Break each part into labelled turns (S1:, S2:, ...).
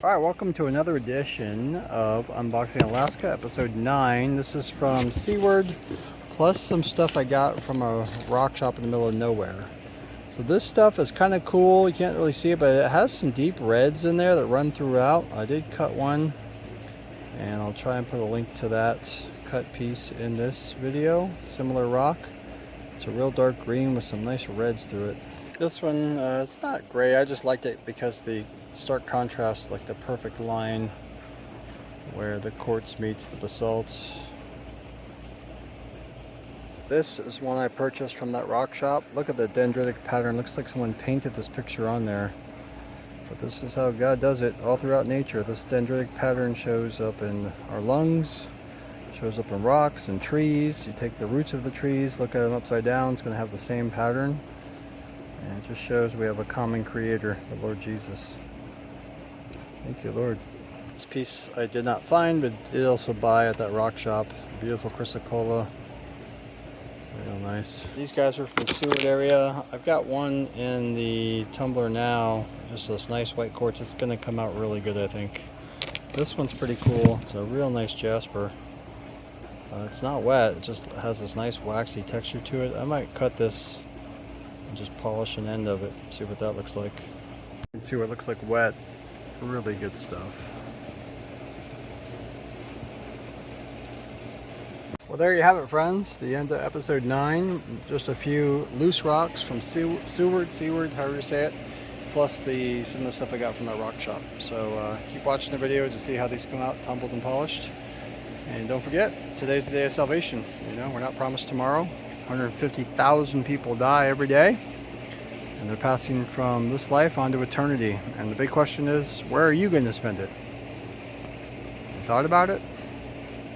S1: Alright, welcome to another edition of Unboxing Alaska, episode 9. This is from Seward, plus some stuff I got from a rock shop in the middle of nowhere. So this stuff is kind of cool. You can't really see it, but it has some deep reds in there that run throughout. I did cut one, and I'll try and put a link to that cut piece in this video. Similar rock. It's a real dark green with some nice reds through it. This one, it's not gray. I just liked it because the stark contrast, like the perfect line where the quartz meets the basalt. This is one I purchased from that rock shop. Look at the dendritic pattern. Looks like someone painted this picture on there. But this is how God does it all throughout nature. This dendritic pattern shows up in our lungs, shows up in rocks and trees. You take the roots of the trees, look at them upside down, it's going to have the same pattern. And it just shows we have a common creator, the Lord Jesus. Thank you, Lord. This piece I did not find, but did also buy at that rock shop. Beautiful chrysocolla. Real nice. These guys are from the Seward area. I've got one in the tumbler now. Just this nice white quartz. It's going to come out really good, I think. This one's pretty cool. It's a real nice jasper. It's not wet. It just has this nice waxy texture to it. I might cut this and just polish an end of it. See what that looks like. You can see what it looks like wet. Really good stuff. Well, there you have it, friends. The end of episode 9. Just a few loose rocks from Seward, however you say it, plus some of the stuff I got from that rock shop. So keep watching the video to see how these come out tumbled and polished. And don't forget, today's the day of salvation. You know, we're not promised tomorrow. 150,000 people die every day, and they're passing from this life on to eternity. And the big question is, where are you going to spend it? You thought about it?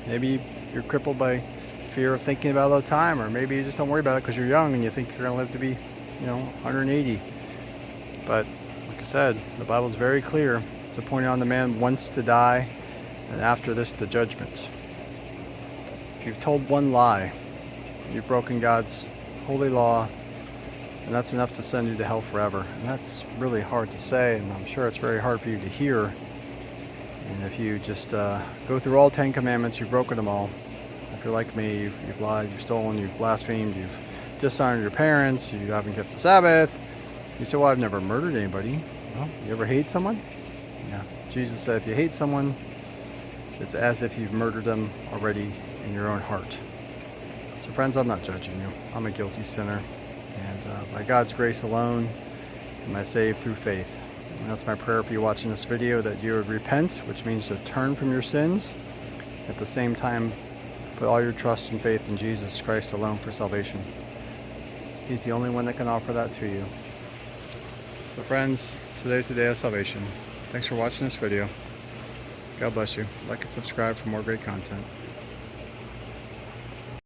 S1: Maybe you're crippled by fear of thinking about it all the time, or maybe you just don't worry about it because you're young and you think you're going to live to be, 180. But like I said, the Bible's very clear. It's appointed on the man once to die, and after this, the judgment. If you've told one lie, you've broken God's holy law, and that's enough to send you to hell forever. And that's really hard to say, and I'm sure it's very hard for you to hear. And if you just go through all 10 commandments, you've broken them all. If you're like me, you've lied, you've stolen, you've blasphemed, you've dishonored your parents, you haven't kept the Sabbath. You say, well, I've never murdered anybody. Well, you ever hate someone? Yeah. Jesus said, if you hate someone, it's as if you've murdered them already in your own heart. So friends, I'm not judging you. I'm a guilty sinner. And by God's grace alone am I saved through faith. And that's my prayer for you watching this video, that you would repent, which means to turn from your sins. At the same time, put all your trust and faith in Jesus Christ alone for salvation. He's the only one that can offer that to you. So friends, today's the day of salvation. Thanks for watching this video. God bless you. Like and subscribe for more great content.